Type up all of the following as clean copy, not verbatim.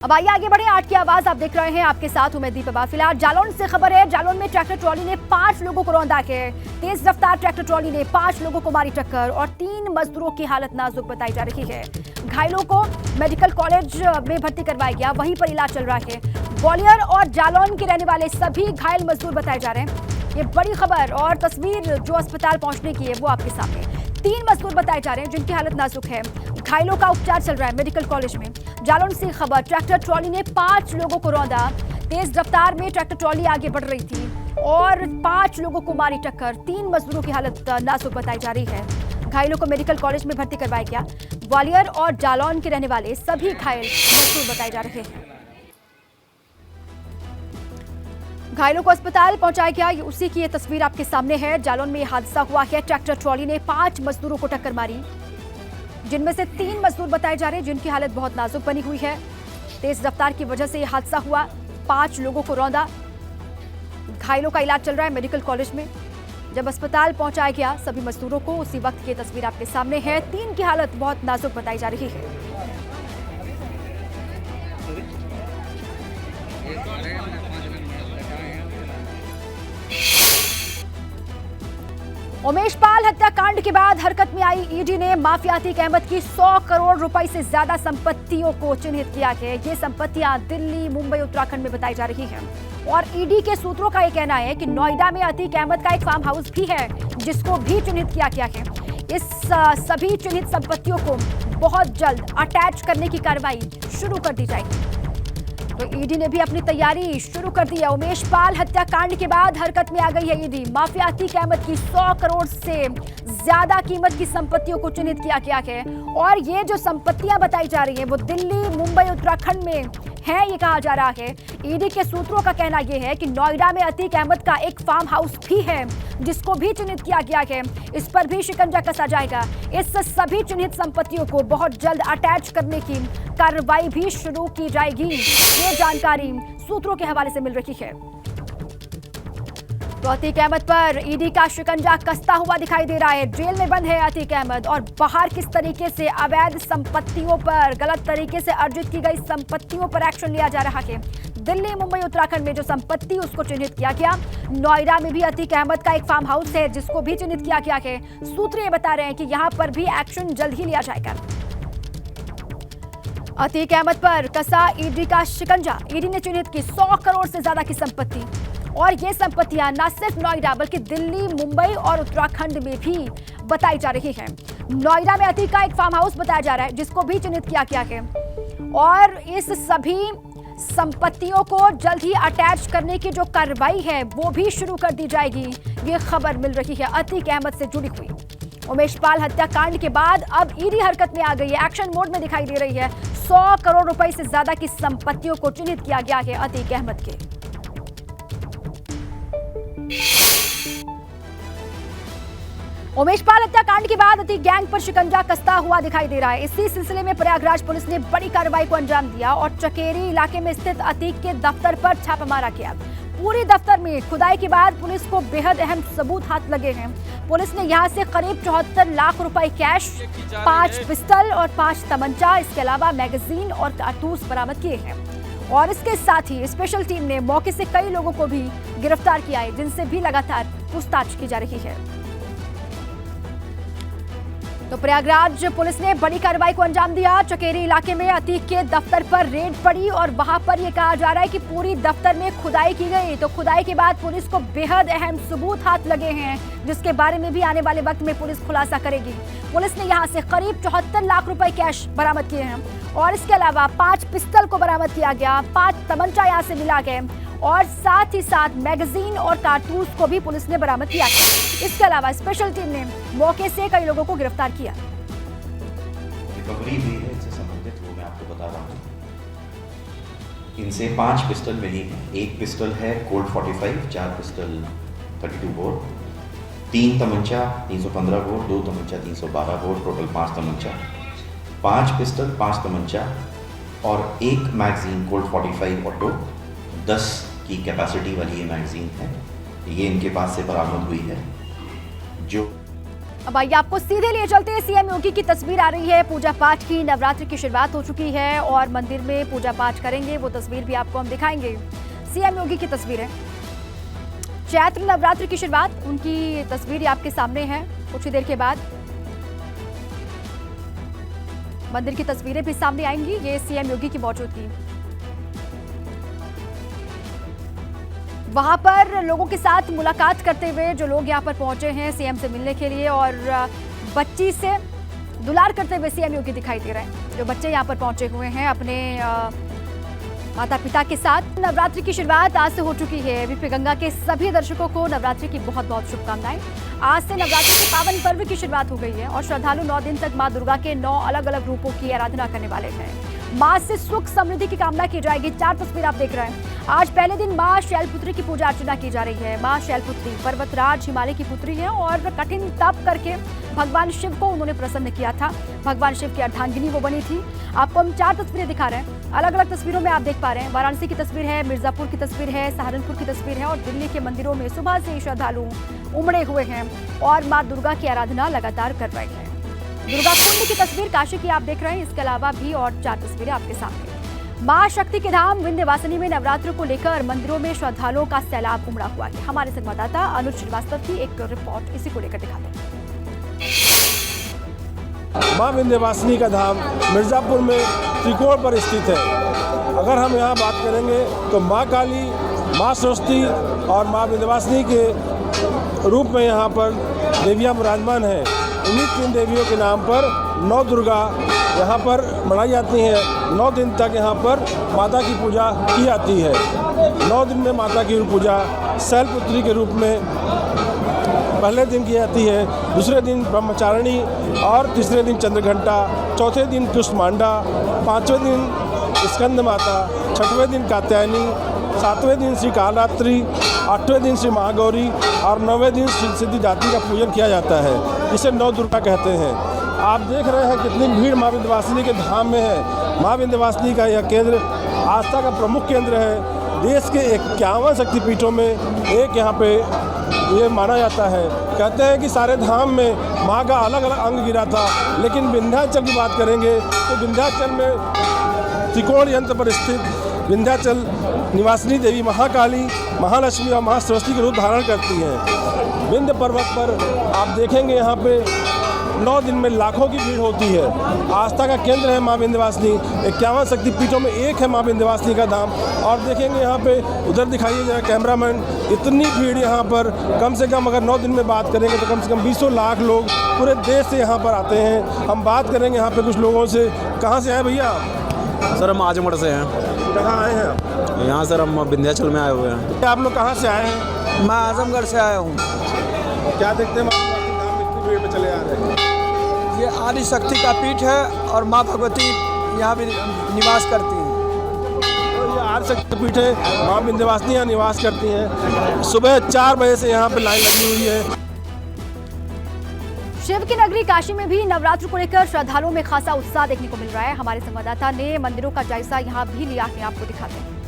अब आइए आगे बढ़े। 8 की आवाज आप देख रहे हैं, आपके साथ हूं मैं दीपा। फिलहाल जालौन से खबर है। जालौन में ट्रैक्टर ट्रॉली ने 5 लोगों को रौंदा के तेज रफ्तार ट्रैक्टर ट्रॉली ने 5 लोगों को मारी टक्कर और 3 मजदूरों की हालत नाजुक बताई जा रही है। घायलों को मेडिकल कॉलेज में भर्ती करवाया गया, वहीं पर इलाज चल रहा है। ग्वालियर और जालौन के रहने वाले सभी घायल मजदूर बताए जा रहे हैं। ये बड़ी खबर और तस्वीर जो अस्पताल पहुंचने की है वो आपके सामने। 3 मजदूर बताए जा रहे हैं जिनकी हालत नाजुक है। घायलों का उपचार चल रहा है मेडिकल कॉलेज में। जालौन से खबर, ट्रैक्टर ट्रॉली ने 5 लोगों को रौंदा। तेज रफ्तार में ट्रैक्टर ट्रॉली आगे बढ़ रही थी और 5 लोगों को मारी टक्कर। 3 मजदूरों की हालत नाजुक बताई जा रही है। घायलों को मेडिकल कॉलेज में भर्ती करवाया गया। ग्वालियर और जालौन के रहने वाले सभी घायल मजदूर बताए जा रहे हैं। घायलों को अस्पताल पहुंचाया गया, उसी की ये तस्वीर आपके सामने है। जालौन में हादसा हुआ है। ट्रैक्टर ट्रॉली ने 5 मजदूरों को टक्कर मारी, जिनमें से 3 मजदूर बताए जा रहे हैं जिनकी हालत बहुत नाजुक बनी हुई है। तेज रफ्तार की वजह से यह हादसा हुआ। 5 लोगों को रौंदा। घायलों का इलाज चल रहा है मेडिकल कॉलेज में। जब अस्पताल पहुंचाया गया सभी मजदूरों को, उसी वक्त की तस्वीर आपके सामने है। 3 की हालत बहुत नाजुक बताई जा रही है। उमेश पाल हत्याकांड के बाद हरकत में आई ईडी ने माफिया अतीक अहमद की 100 करोड़ रुपए से ज्यादा संपत्तियों को चिन्हित किया है। ये संपत्तियां दिल्ली, मुंबई, उत्तराखंड में बताई जा रही हैं। और ईडी के सूत्रों का यह कहना है कि नोएडा में अतीक अहमद का एक फार्म हाउस भी है जिसको भी चिन्हित किया गया है। इस सभी चिन्हित संपत्तियों को बहुत जल्द अटैच करने की कार्रवाई शुरू कर दी जाएगी। तो ईडी ने भी अपनी तैयारी शुरू कर दी है। उमेश पाल हत्याकांड के बाद हरकत में आ गई है ईडी। माफिया अतीक अहमद की 100 करोड़ से ज्यादा कीमत की संपत्तियों को चिन्हित किया गया है। और ये जो संपत्तियां बताई जा रही हैं वो दिल्ली, मुंबई, उत्तराखंड में है, ये कहा जा रहा है। ईडी के सूत्रों का कहना यह है कि नोएडा में अतीक अहमद का एक फार्म हाउस भी है जिसको भी चिन्हित किया गया है। इस पर भी शिकंजा कसा जाएगा। इस सभी चिन्हित संपत्तियों को बहुत जल्द अटैच करने की कार्रवाई भी शुरू की जाएगी। ये जानकारी सूत्रों के हवाले से मिल रही है। तो अतीक अहमद पर ईडी का शिकंजा कसता हुआ दिखाई दे रहा है। जेल में बंद है अतीक अहमद और बाहर किस तरीके से अवैध संपत्तियों पर, गलत तरीके से अर्जित की गई संपत्तियों पर एक्शन लिया जा रहा है। दिल्ली, मुंबई, उत्तराखंड में जो संपत्ति उसको चिन्हित किया गया। नोएडा में भी अतीक अहमद का एक फार्म हाउस है जिसको भी चिन्हित किया गया है। सूत्र ये बता रहे हैं कि यहां पर भी एक्शन जल्द ही लिया जाएगा। अतीक अहमद पर कसा ईडी का शिकंजा। ईडी ने चिन्हित की 100 करोड़ से ज्यादा की संपत्ति। और ये संपत्तियां न सिर्फ नोएडा बल्कि दिल्ली, मुंबई और उत्तराखंड में भी बताई जा रही हैं। नोएडा में अतीक का एक फार्म हाउस बताया जा रहा है जिसको भी चिन्हित किया गया है। और इस सभी संपत्तियों को जल्द ही अटैच करने की जो कार्रवाई है वो भी शुरू कर दी जाएगी। ये खबर मिल रही है अतीक अहमद से जुड़ी हुई। उमेश पाल हत्याकांड के बाद अब ईडी हरकत में आ गई है, एक्शन मोड में दिखाई दे रही है। 100 करोड़ रुपए से ज्यादा की संपत्तियों को चिन्हित किया गया है अतीक अहमद के। उमेश पाल हत्याकांड के बाद अतीक गैंग पर शिकंजा कसता हुआ दिखाई दे रहा है। इसी सिलसिले में प्रयागराज पुलिस ने बड़ी कार्रवाई को अंजाम दिया और चकेरी इलाके में स्थित अतीक के दफ्तर पर छापामारा किया। पूरी दफ्तर में खुदाई के बाद पुलिस को बेहद अहम सबूत हाथ लगे हैं। पुलिस ने यहां से करीब 74 लाख रुपए कैश, 5 पिस्टल और 5 तमंचा, इसके अलावा मैगजीन और कारतूस बरामद किए हैं। और इसके साथ ही स्पेशल टीम ने मौके से कई लोगों को भी गिरफ्तार किया है जिनसे भी लगातार पूछताछ की जा रही है। तो प्रयागराज पुलिस ने बड़ी कार्रवाई को अंजाम दिया। चकेरी इलाके में अतीक के दफ्तर पर रेड पड़ी और वहां पर यह कहा जा रहा है कि पूरी दफ्तर में खुदाई की गई। तो खुदाई के बाद पुलिस को बेहद अहम सबूत हाथ लगे हैं जिसके बारे में भी आने वाले वक्त में पुलिस खुलासा करेगी। पुलिस ने यहां से करीब 74 लाख रुपए कैश बरामद किए हैं और इसके अलावा 5 पिस्टल को बरामद किया गया, 5 तमंचा यहां से मिला गए और साथ ही साथ मैगजीन और कारतूस को भी पुलिस ने बरामद किया है। इसके अलावा स्पेशल टीम ने मौके से कई लोगों को गिरफ्तार किया। रिकवरी हुई है इससे संबंधित, वो मैं आपको बता रहा हूँ। इनसे 5 पिस्टल मिली हैं। एक पिस्टल है Colt 45, 4 pistol 32 bore, 3 तमंचा 315 bore, 2 तमंचा 312 bore, total 5 तमंचा, 5 pistol, 5 तमंचा और 1 मैगजीन कोल्ट 45 ऑटो, 10 की कैपेसिटी वाली ये मैगजीन है। ये इनके पास से बरामद हुई है। जो अब आइए आपको सीधे लिए चलते हैं। सीएम योगी की तस्वीर आ रही है पूजा पाठ की। नवरात्रि की शुरुआत हो चुकी है और मंदिर में पूजा पाठ करेंगे, वो तस्वीर भी आपको हम दिखाएंगे। सीएम योगी की तस्वीर है, चैत्र नवरात्रि की शुरुआत, उनकी तस्वीर आपके सामने है। कुछ ही देर के बाद मंदिर की तस्वीरें भी सामने आएंगी। ये सीएम योगी की मौजूदगी, वहां पर लोगों के साथ मुलाकात करते हुए जो लोग यहां पर पहुंचे हैं सीएम से मिलने के लिए और बच्ची से दुलार करते हुए सीएम योगी दिखाई दे रहे हैं। जो बच्चे यहां पर पहुंचे हुए हैं अपने माता पिता के साथ। नवरात्रि की शुरुआत आज से हो चुकी है। वीपी गंगा के सभी दर्शकों को नवरात्रि की बहुत बहुत शुभकामनाएं। आज से नवरात्रि के पावन पर्व की शुरुआत हो गई है और श्रद्धालु 9 दिन तक मां दुर्गा के 9 अलग अलग रूपों की आराधना करने वाले हैं। मां से सुख समृद्धि की कामना की जाएगी। 4 तस्वीर आप देख रहे हैं। आज पहले दिन मां शैलपुत्री की पूजा अर्चना की जा रही है। मां शैलपुत्री पर्वतराज हिमालय की पुत्री है और कठिन तप करके भगवान शिव को उन्होंने प्रसन्न किया था। भगवान शिव की अर्धांगिनी वो बनी थी। आपको हम 4 तस्वीरें दिखा रहे हैं। अलग अलग तस्वीरों में आप देख पा रहे हैं। वाराणसी की तस्वीर है, मिर्जापुर की तस्वीर है, सहारनपुर की तस्वीर है और दिल्ली के मंदिरों में सुबह से ही श्रद्धालु उमड़े हुए हैं और मां दुर्गा की आराधना लगातार कर रहे हैं। दुर्गा कुंड की तस्वीर काशी की आप देख रहे हैं। इसके अलावा भी और 4 तस्वीरें आपके सामने। मां शक्ति के धाम विंध्यवासिनी में नवरात्र को लेकर मंदिरों में श्रद्धालुओं का सैलाब उमड़ा हुआ है। हमारे संवाददाता अनुज श्रीवास्तव की एक रिपोर्ट इसी को लेकर दिखाते हैं। मां विंध्यवासिनी का धाम मिर्जापुर में त्रिकोण पर स्थित है। अगर हम यहाँ बात करेंगे तो मां काली, मां सरस्वती और मां विंध्यवासिनी के रूप में यहाँ पर देवियाँ विराजमान हैं। इन्हीं 3 देवियों के नाम पर 9 दुर्गा यहाँ पर मनाई जाती हैं। 9 दिन तक यहाँ पर माता की पूजा की जाती है। 9 दिन में माता की पूजा शैलपुत्री के रूप में पहले दिन की जाती है, दूसरे दिन ब्रह्मचारिणी और तीसरे दिन चंद्रघंटा, चौथे दिन कुष्मांडा, 5वें दिन स्कंद माता, 6वें दिन कात्यायनी, 7वें दिन श्री कालरात्रि, 8वें दिन श्री महागौरी और 9वें दिन श्री सिद्धिदात्री का पूजन किया जाता है। इसे 9 दुर्गा कहते हैं। आप देख रहे हैं कितनी भीड़ मां विंध्यवासिनी के धाम में है। मां विंध्यवासिनी का यह केंद्र आस्था का प्रमुख केंद्र है। देश के 51 शक्तिपीठों में एक यहाँ पे ये माना जाता है। कहते हैं कि सारे धाम में माँ का अलग अलग अंग गिरा था, लेकिन विंध्याचल की बात करेंगे तो विंध्याचल में त्रिकोण यंत्र पर स्थित विंध्याचल निवासिनी देवी महाकाली, महालक्ष्मी और महासरस्वती के रूप धारण करती हैं। विंध्य पर्वत पर आप देखेंगे यहाँ पे 9 दिन में लाखों की भीड़ होती है। आस्था का केंद्र है मां विंध्यवासिनी। 51 शक्तिपीठों में एक है मां विंध्यवासिनी का धाम। और देखेंगे यहाँ पे, उधर दिखाइए जरा कैमरामैन, इतनी भीड़ यहाँ पर कम से कम अगर 9 दिन में बात करेंगे तो कम से कम 20 लाख लोग पूरे देश से यहाँ पर आते हैं। हम बात करेंगे यहाँ पे कुछ लोगों से। कहाँ से आए भैया? सर हम आजमगढ़ से हैं। कहाँ आए हैं? यहाँ सर हम विंध्याचल में आए हुए हैं। आप लोग कहाँ से आए हैं? मैं आजमगढ़ से आया हूँ। क्या देखते हैं मां विंध्यवासिनी धाम में इतनी भीड़ में चले आ रहे हैं? ये आदि शक्ति का पीठ है और माँ भगवती यहाँ भी निवास करती हैं। तो ये आदि शक्ति पीठ है, मां विंध्यवासिनी यहाँ निवास करती हैं। सुबह 4 बजे से यहाँ पे लाइन लगी हुई है। शिव की नगरी काशी में भी नवरात्र को लेकर श्रद्धालुओं में खासा उत्साह देखने को मिल रहा है। हमारे संवाददाता ने मंदिरों का जायजा यहाँ भी लिया है, आपको दिखाते हैं।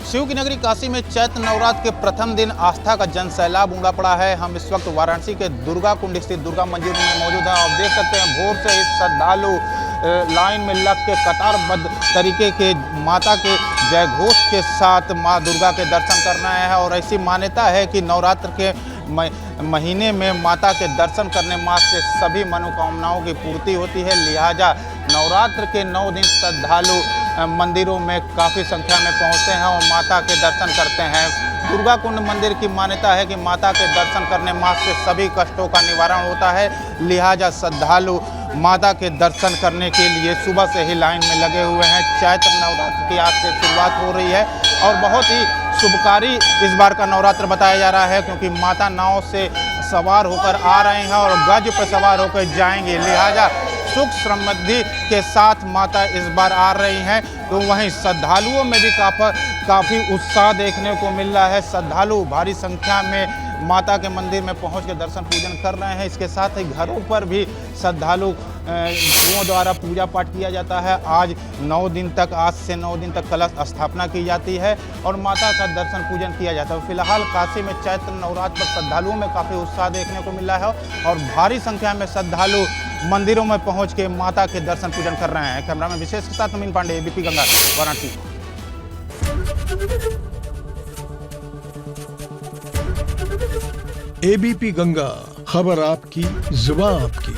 शिव की नगरी काशी में चैत्र नवरात्र के प्रथम दिन आस्था का जन सैलाब उमड़ा पड़ा है। हम इस वक्त वाराणसी के दुर्गा कुंड स्थित दुर्गा मंदिर में मौजूद हैं। आप देख सकते हैं भोर से ही श्रद्धालु लाइन में लग के कतारबद्ध तरीके के माता के जयघोष के साथ मां दुर्गा के दर्शन कर रहे हैं। और ऐसी मान्यता है कि नवरात्र के महीने में माता के दर्शन करने मात्र से सभी मनोकामनाओं की पूर्ति होती है। लिहाजा नवरात्र के 9 दिन श्रद्धालु मंदिरों में काफ़ी संख्या में पहुंचते हैं और माता के दर्शन करते हैं। दुर्गा कुंड मंदिर की मान्यता है कि माता के दर्शन करने मात्र से सभी कष्टों का निवारण होता है। लिहाजा श्रद्धालु माता के दर्शन करने के लिए सुबह से ही लाइन में लगे हुए हैं। चैत्र नवरात्र की आज से शुरुआत हो रही है और बहुत ही शुभकारी इस बार का नवरात्र बताया जा रहा है, क्योंकि माता नाव से सवार होकर आ रहे हैं और गज पर सवार होकर जाएंगे। लिहाजा सुख समृद्धि के साथ माता इस बार आ रही हैं। तो वहीं श्रद्धालुओं में भी काफ़ी उत्साह देखने को मिल रहा है। श्रद्धालु भारी संख्या में माता के मंदिर में पहुंच के दर्शन पूजन कर रहे हैं। इसके साथ ही घरों पर भी श्रद्धालु गुरुओं द्वारा पूजा पाठ किया जाता है। आज से 9 दिन तक कलश स्थापना की जाती है और माता का दर्शन पूजन किया जाता है। फिलहाल काशी में चैत्र नवरात्र पर श्रद्धालुओं में काफ़ी उत्साह देखने को मिला है और भारी संख्या में श्रद्धालु मंदिरों में पहुंच के माता के दर्शन पूजन कर रहे हैं। कैमरा में विशेष के साथ नवीन पांडे, एबीपी गंगा, वाराणसी। एबीपी गंगा, खबर आपकी, जुबान आपकी।